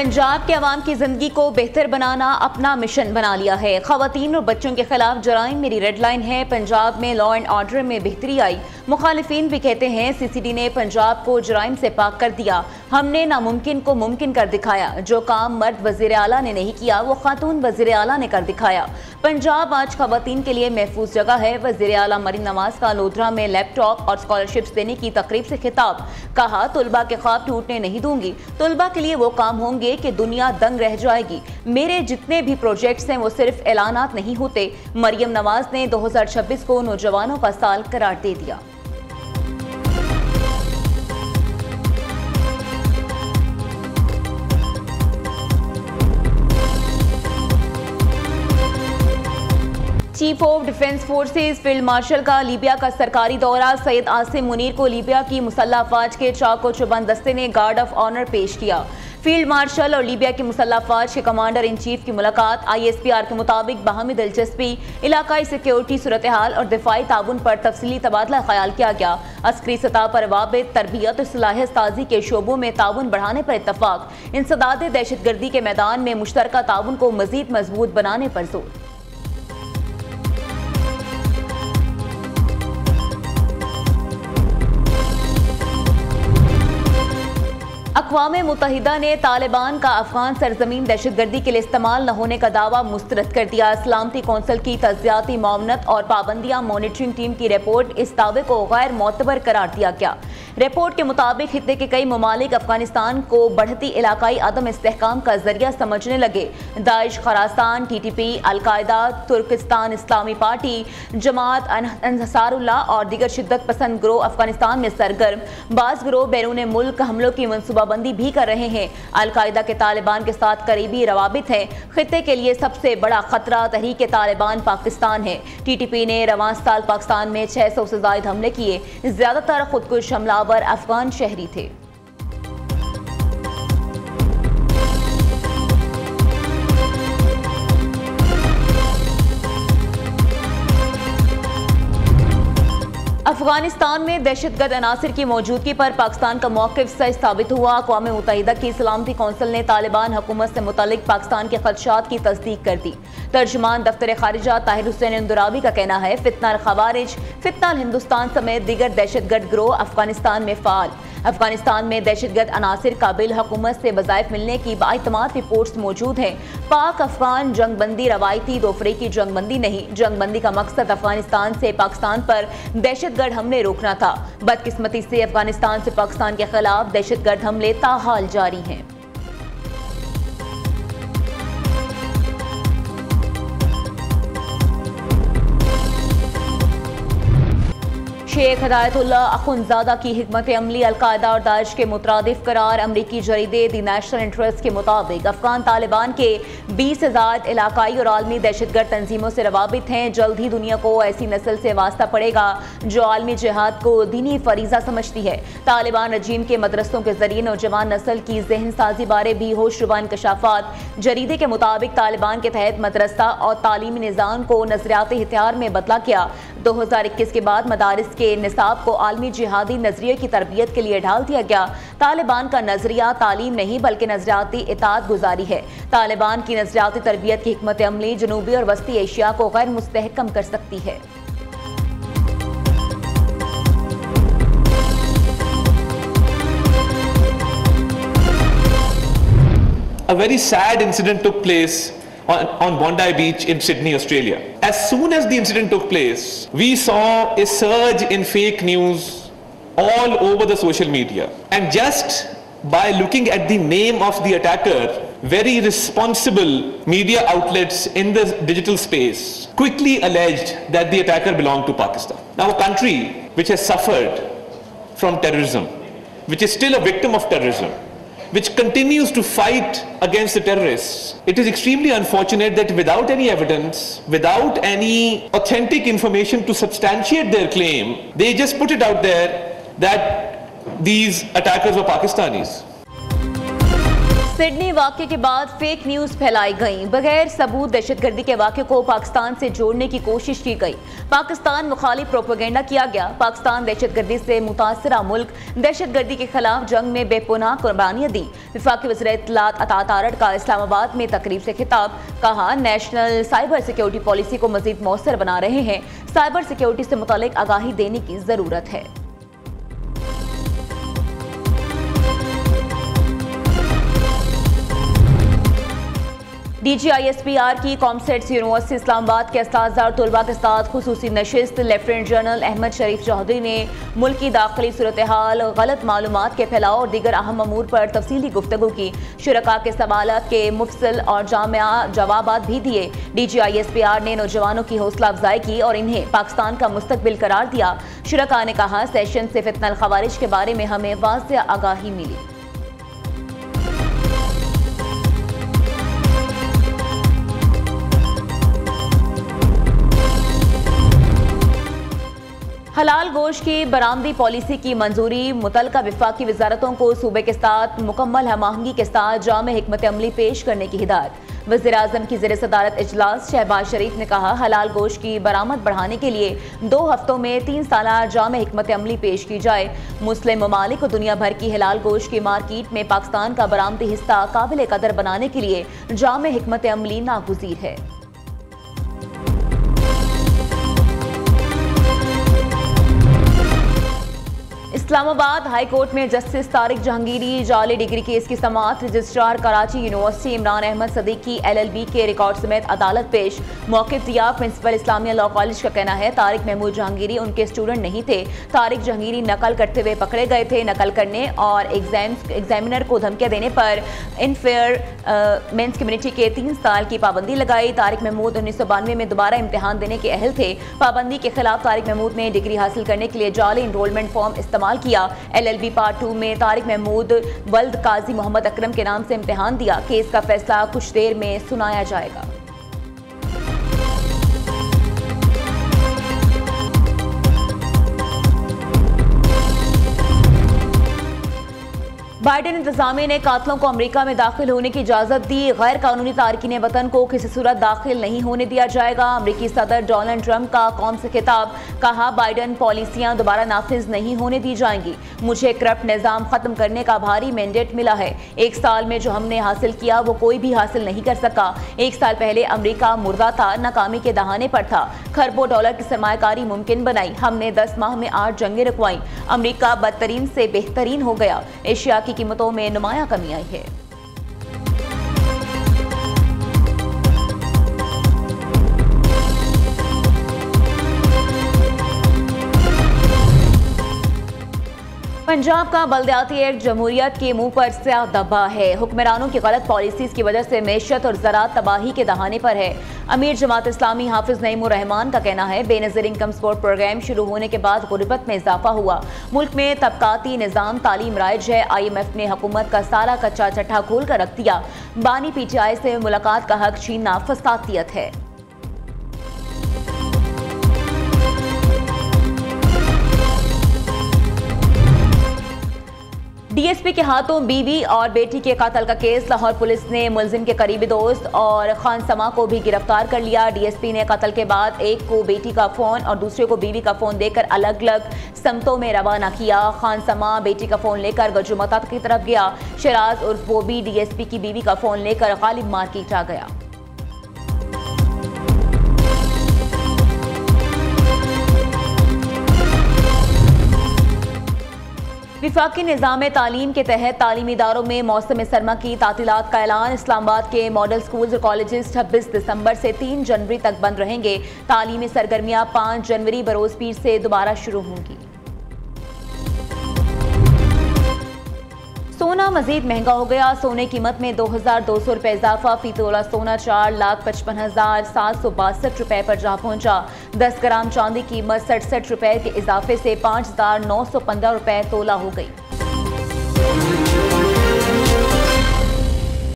पंजाब के अवाम की जिंदगी को बेहतर बनाना अपना मिशन बना लिया है। खवातीन और बच्चों के खिलाफ जराइम मेरी रेड लाइन है। पंजाब में लॉ एंड ऑर्डर में बेहतरी आई। मुखालिफिन भी कहते हैं सीसीडी ने पंजाब को जराइम से पाक कर दिया। हमने नामुमकिन को मुमकिन कर दिखाया। जो काम मर्द वजीर आला ने नहीं किया वो खातून वजीर आला ने कर दिखाया। पंजाब आज खवातीन के लिए महफूज जगह है। वजीर आला मरीम नवाज का लोधरा में लैपटॉप और स्कॉलरशिप्स देने की तकरीब से खिताब। कहा तुलबा के ख्वाब टूटने नहीं दूंगी। तुलबा के लिए वो काम होंगे कि दुनिया दंग रह जाएगी। मेरे जितने भी प्रोजेक्ट्स हैं वो सिर्फ ऐलानात नहीं होते। मरियम नवाज ने 2026 को नौजवानों का साल करार दे दिया। Chief of defence forces field marshal का लीबिया का सरकारी दौरा। सैयद आसिम मुनीर को लीबिया की मुसल्लह अफवाज के चाको चुबंद दस्ते ने गार्ड ऑफ ऑनर पेश किया। फील्ड मार्शल और लीबिया की मुसल्लह अफवाज के कमांडर इन चीफ की मुलाकात। ISPR के मुताबिक बाहमी दिलचस्पी, इलाकाई सिक्योरिटी सूरत हाल और दिफाई ताउन पर तफसीली तबादला ख्याल किया गया। अस्करी सतह पर वाबित, तरबियत और सलाहियत साजी के शोबों में ताउन बढ़ाने पर इतफाक। इंसदाद दहशतगर्दी के मैदान में मुश्तरका ताउन को मजीद मजबूत बनाने पर जोर। अक़वाम मुत्तहिदा ने तालिबान का अफगान सरजमीन दहशतगर्दी के लिए इस्तेमाल न होने का दावा मुस्तरद कर दिया। सलामती कौंसिल की तज्जियाती मामनत और पाबंदियां मॉनिटरिंग टीम की रिपोर्ट इस दावे को गैर मोतबर करार दिया गया। रिपोर्ट के मुताबिक खित्ते के कई ममालिक अफगानिस्तान को बढ़ती इलाकाई अदम इस्तेहकाम का जरिया समझने लगे। दाइश, खरासान, TTP, अलकायदा, तुर्किस्तान इस्लामी पार्टी, जमात अंसारुल्लाह और दीगर शिद्दत पसंद गिरोह अफगानिस्तान में सरगर्म। बाज़ गिरोह बैरून मुल्क हमलों की मनसूबाबंदी भी कर रहे हैं। अलकायदा के तालिबान के साथ करीबी रवाबित हैं। खित्ते के लिए सबसे बड़ा खतरा तहरीक तालिबान पाकिस्तान है। TTP ने रवां साल पाकिस्तान में 600 से ज़ायद हमले किए। ज्यादातर खुदकुश हमलावर अफगान शहरी थे। अफगानिस्तान में दहशतगर्द अनासिर की मौजूदगी पर पाकिस्तान का मौक़िफ़ सच साबित हुआ। अक़वाम मुत्तहिदा की सलामती कौंसिल ने तालिबान हुकूमत से मुतालिक पाकिस्तान के खदशात की तस्दीक कर दी। तर्जुमान दफ्तर खारिजा ताहिर हुसैन इंदुराबी का कहना है फितना खवारिज, फितना हिंदुस्तान समेत दीगर दहशतगर्द गिरोह अफगानिस्तान में फ़ाल। अफगानिस्तान में दहशतगर्द अनासिर काबिल हुकूमत से वज़ाइफ मिलने की बाइतमाद रिपोर्ट्स मौजूद हैं। पाक अफगान जंगबंदी रवायती दोफरे की जंगबंदी नहीं। जंगबंदी का मकसद अफगानिस्तान से पाकिस्तान पर दहशतगर्द हमले रोकना था। बदकिस्मती से अफगानिस्तान से पाकिस्तान के खिलाफ दहशतगर्द हमले ताहाल जारी हैं। शेख हिदायतुल्लाह अखुंज़ादा की हिकमत अमली अलकायदा और दाइश के मुतरादिफ करार। अमरीकी जरीदे दी नेशनल इंटरेस्ट के मुताबिक अफगान तालिबान के 20,000 इलाकाई और आलमी दहशतगर्द तंजीमों से रवाबित हैं। जल्द ही दुनिया को ऐसी नस्ल से वास्ता पड़ेगा जो आलमी जिहाद को दीनी फरीजा समझती है। तालिबान रजीम के मदरसों के जरिए नौजवान नस्ल की जहन साजी बारे भी होशरुबा इंकशाफात। जरीदे के मुताबिक तालिबान के तहत मदरसा और तालीमी निज़ाम को नजरियाती हथियार में बदला गया। 2021 के बाद मदारिस के निसाब को आलमी जिहादी नजरिए की तरबियत के लिए ढाल दिया गया। तालिबान का नजरिया तालीम नहीं बल्कि नजरियाती इताअत गुजारी है। तालिबान की नजरियाती तरबियत की हिकमत अमली जनूबी और वस्ती एशिया को गैर मुस्तहकम कर सकती है। A very sad incident took place on Bondi Beach in Sydney, Australia. As soon as the incident took place, we saw a surge in fake news all over the social media. And just by looking at the name of the attacker, very responsible media outlets in the digital space quickly alleged that the attacker belonged to Pakistan. Now, a country which has suffered from terrorism, which is still a victim of terrorism, which continues to fight against the terrorists. It is extremely unfortunate that without any evidence, without any authentic information to substantiate their claim, they just put it out there that these attackers were Pakistanis. Sydney वाक़े के बाद fake news फैलाई गई। बगैर सबूत दहशतगर्दी के वाक़े को पाकिस्तान से जोड़ने की कोशिश की गई। पाकिस्तान मुखालिफ प्रोपेगेंडा किया गया। पाकिस्तान दहशतगर्दी से मुतासरा मुल्क दहशतगर्दी के खिलाफ जंग में बेपनाह कुर्बानियां दी। वफाकी वज़ीर इत्तलात अता तारड़ का इस्लामाबाद में तकरीब से खिताब। कहा, नेशनल साइबर सिक्योरिटी पॉलिसी को मज़ीद मौसर बना रहे हैं। साइबर सिक्योरिटी से मुतालिक आगाही देने की ज़रूरत है। DGISPR की कॉमसेट्स यूनिवर्सिटी इस्लामाबाद के असातिज़ा और तलबा के साथ खुसूसी नशिस्त लेफ्टिनेंट जनरल अहमद शरीफ चौधरी ने मुल्की दाखिली सूरत हाल, गलत मालूमात के फैलाव और दीगर अहम अमूर पर तफसीली गुफ्तगू की। शुरका के सवालात के मुफसल और जामिया जवाबात भी दिए। DGISPR ने नौजवानों की हौसला अफजाई की और इन्हें पाकिस्तान का मुस्तकबिल करार दिया। शुरका ने कहा, सेशन से फितनल खवारिज के बारे में हमें वाज़ेह आगाही मिली। हलाल गोश्त की बरामदी पॉलिसी की मंजूरी। मुतलका वफाकी वजारतों को सूबे के साथ मुकम्मल हमाहंगी के साथ जामे हिकमत अमली पेश करने की हिदायत। वज़ीर आज़म की ज़ेर सदारत इजलास शहबाज शरीफ ने कहा, हलाल गोश्त की बरामद बढ़ाने के लिए 2 हफ्तों में 3 साला जामे हिकमत अमली पेश की जाए। मुस्लिम ममालिक और दुनिया भर की हलाल गोश्त की मार्केट में पाकिस्तान का बरामदी हिस्सा काबिल कदर बनाने के लिए जामे हिकमत अमली नागुज़ीर है। इस्लामाबाद हाई कोर्ट में जस्टिस तारिक जहांगीरी जाली डिग्री केस की समाअत। Registrar Karachi university Imran Ahmed Siddiqui LLB के रिकॉर्ड समेत अदालत पेश। मौक़िफ़ दिया। प्रिंसिपल इस्लामिया लॉ कॉलेज का कहना है, तारिक महमूद जहांगीरी उनके स्टूडेंट नहीं थे। तारिक जहांगीरी नकल करते हुए पकड़े गए थे। नकल करने और एग्जामिनर को धमकियां देने पर इनफेयर मेंस कम्युनिटी के 3 साल की पाबंदी लगाई। तारिक महमूद 1992 में दोबारा इम्तिहान देने के अहल थे। पाबंदी के खिलाफ तारिक महमूद ने डिग्री हासिल करने के लिए जाली इनरोलमेंट फॉर्म इस्तेमाल किया। LLB पार्ट 2 में तारिक महमूद वल्द काजी मोहम्मद अकरम के नाम से इम्तिहान दिया। केस का फैसला कुछ देर में सुनाया जाएगा। बाइडेन इंतजामिया ने कातलों को अमेरिका में दाखिल होने की इजाजत दी। गैर कानूनी तारकीन वतन को किसी सूरत दाखिल नहीं होने दिया जाएगा। अमेरिकी सदर डोनाल्ड ट्रंप का कौम से खिताब। कहा, बाइडेन पॉलिसियां दोबारा नाफिज नहीं होने दी जाएंगी। मुझे करप्ट निज़ाम खत्म करने का भारी मैंडेट मिला है। 1 साल में जो हमने हासिल किया वो कोई भी हासिल नहीं कर सका। 1 साल पहले अमेरिका मुर्दा था, नाकामी के दहाने पर था। खरबों डॉलर की सरमायाकारी मुमकिन बनाई। हमने 10 माह में 8 जंगें रुकवाई। अमेरिका बदतरीन से बेहतरीन हो गया। एशिया की कीमतों में नुमाया कमी आई है। पंजाब का बल्दियाती एक्ट जमहूरियत के मुंह पर स्याह धब्बा है। हुक्मरानों की गलत पॉलिसीज की वजह से मैशत और ज़राअत तबाही के दहाने पर है। अमीर जमात इस्लामी हाफिज नईमुर रहमान का कहना है, बेनज़ीर इनकम सपोर्ट प्रोग्राम शुरू होने के बाद गुर्बत में इजाफा हुआ। मुल्क में तबकाती निज़ाम तालीम राइज है। IMF ने हुकूमत का सारा कच्चा चट्टा खोल कर रख दिया। बानी PTI से मुलाकात का हक छीनना फसादियत है। DSP के हाथों बीवी और बेटी के कत्ल का केस। लाहौर पुलिस ने मुलजिम के करीबी दोस्त और खान समा को भी गिरफ्तार कर लिया। DSP ने कत्ल के बाद एक को बेटी का फोन और दूसरे को बीवी का फोन देकर अलग अलग समतों में रवाना किया। खान समा बेटी का फोन लेकर गजुमता की तरफ गया। शराज उर्फ बोबी DSP की बीवी का फोन लेकर गालिब मार्केट आ गया। विफाकी निज़ाम तालीम के तहत तालीमी इदारों में मौसम सरमा की तातीलात का ऐलान। इस्लामाबाद के मॉडल स्कूल्स और कॉलेजेस 26 दिसंबर से 3 जनवरी तक बंद रहेंगे। तालीमी सरगर्मियां 5 जनवरी बरोज़ पीर से दोबारा शुरू होंगी। सोना मजीद महंगा हो गया। सोने की कीमत में 2200 रुपये इजाफा। फी तोला सोना 4,55,762 रुपये पर जा पहुंचा। 10 ग्राम चांदी की कीमत 67 रुपये के इजाफे से 5,915 रुपये तोला हो गई।